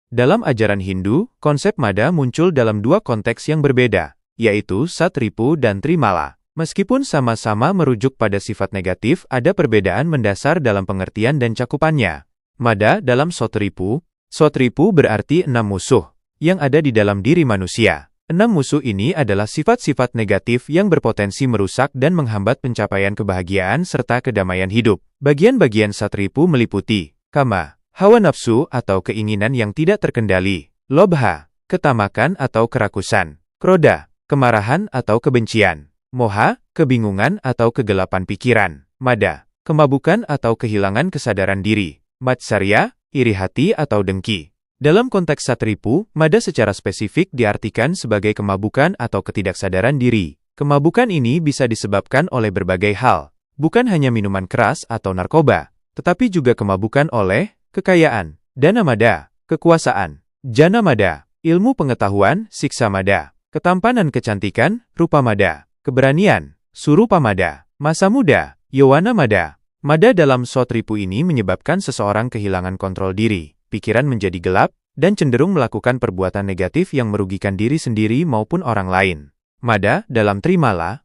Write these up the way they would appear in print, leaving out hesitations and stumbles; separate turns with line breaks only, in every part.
Dalam ajaran Hindu, konsep mada muncul dalam dua konteks yang berbeda, yaitu Satripu dan Trimala. Meskipun sama-sama merujuk pada sifat negatif, ada perbedaan mendasar dalam pengertian dan cakupannya. Mada dalam Satripu berarti 6 musuh yang ada di dalam diri manusia. 6 musuh ini adalah sifat-sifat negatif yang berpotensi merusak dan menghambat pencapaian kebahagiaan serta kedamaian hidup. Bagian-bagian Satripu meliputi kama, hawa nafsu atau keinginan yang tidak terkendali, lobha, ketamakan atau kerakusan, kroda, kemarahan atau kebencian, moha, kebingungan atau kegelapan pikiran, mada, kemabukan atau kehilangan kesadaran diri, matsarya, iri hati atau dengki. Dalam konteks Satripu, mada secara spesifik diartikan sebagai kemabukan atau ketidaksadaran diri. Kemabukan ini bisa disebabkan oleh berbagai hal, bukan hanya minuman keras atau narkoba, tetapi juga kemabukan oleh kekayaan, dana mada, kekuasaan, jana mada, ilmu pengetahuan, siksa mada, ketampanan kecantikan, rupa mada, keberanian, surupa mada, masa muda, yawana mada. Mada dalam Satripu ini menyebabkan seseorang kehilangan kontrol diri. Pikiran menjadi gelap, dan cenderung melakukan perbuatan negatif yang merugikan diri sendiri maupun orang lain. Mada dalam Trimala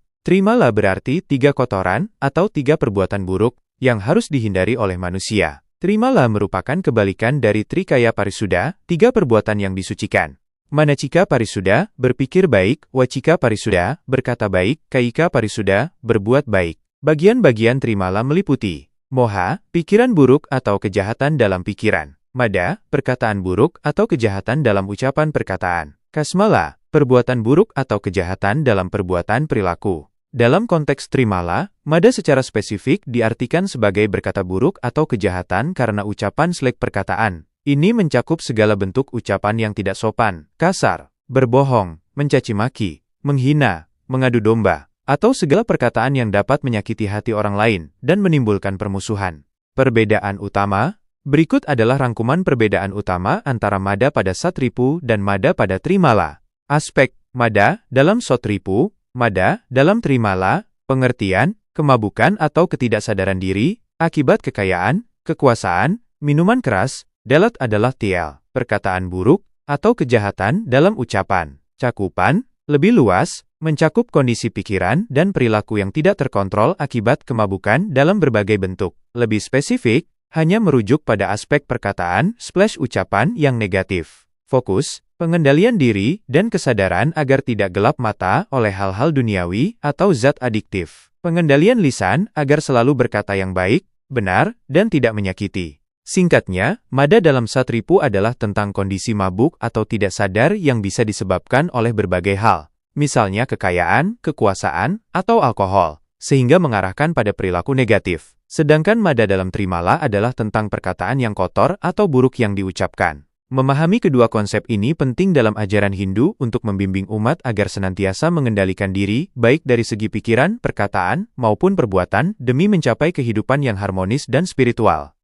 berarti 3 kotoran atau 3 perbuatan buruk yang harus dihindari oleh manusia. Trimala merupakan kebalikan dari Trikaya Parisuda, 3 perbuatan yang disucikan. Manacika Parisuda, berpikir baik, Wacika Parisuda, berkata baik, Kaika Parisuda, berbuat baik. Bagian-bagian Trimala meliputi moha, pikiran buruk atau kejahatan dalam pikiran. Mada, perkataan buruk atau kejahatan dalam ucapan perkataan. Kasmala, perbuatan buruk atau kejahatan dalam perbuatan perilaku. Dalam konteks Trimala, mada secara spesifik diartikan sebagai berkata buruk atau kejahatan karena ucapan selek perkataan. Ini mencakup segala bentuk ucapan yang tidak sopan, kasar, berbohong, mencaci maki, menghina, mengadu domba, atau segala perkataan yang dapat menyakiti hati orang lain dan menimbulkan permusuhan. Perbedaan utama. Berikut adalah rangkuman perbedaan utama antara mada pada Satripu dan mada pada Trimala. Aspek mada dalam Satripu, mada dalam Trimala, pengertian, kemabukan atau ketidaksadaran diri, akibat kekayaan, kekuasaan, minuman keras, dalat adalah tiel, perkataan buruk, atau kejahatan dalam ucapan. Cakupan, lebih luas, mencakup kondisi pikiran dan perilaku yang tidak terkontrol akibat kemabukan dalam berbagai bentuk. Lebih spesifik, hanya merujuk pada aspek perkataan, ucapan yang negatif. Fokus, pengendalian diri, dan kesadaran agar tidak gelap mata oleh hal-hal duniawi atau zat adiktif. Pengendalian lisan agar selalu berkata yang baik, benar, dan tidak menyakiti. Singkatnya, mada dalam Satripu adalah tentang kondisi mabuk atau tidak sadar yang bisa disebabkan oleh berbagai hal. Misalnya kekayaan, kekuasaan, atau alkohol, sehingga mengarahkan pada perilaku negatif. Sedangkan mada dalam Trimala adalah tentang perkataan yang kotor atau buruk yang diucapkan. Memahami kedua konsep ini penting dalam ajaran Hindu untuk membimbing umat agar senantiasa mengendalikan diri, baik dari segi pikiran, perkataan, maupun perbuatan, demi mencapai kehidupan yang harmonis dan spiritual.